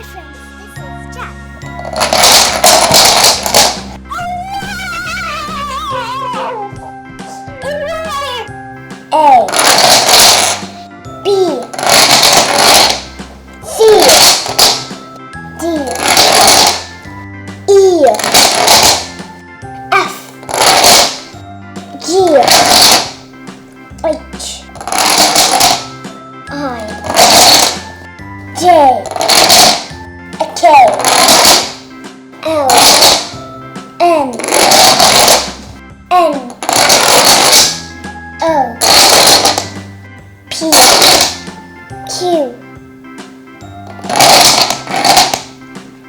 Hi friends, this is Jack. A B C D E F G H I J K L N N O P Q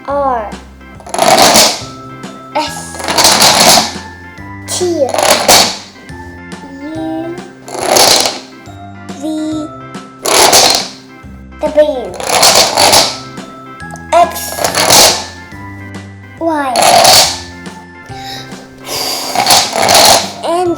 R S T U V W X Y and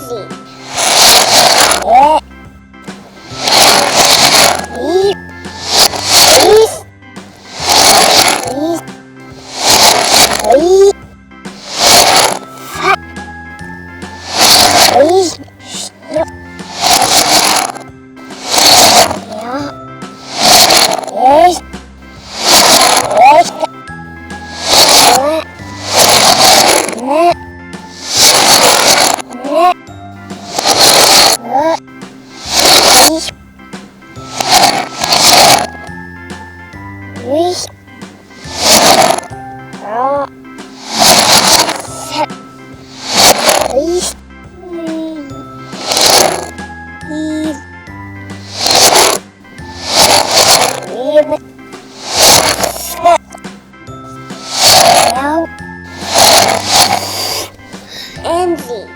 Z.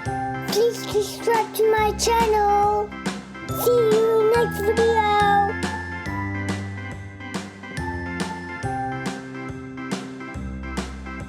Please subscribe to my channel. See you next video.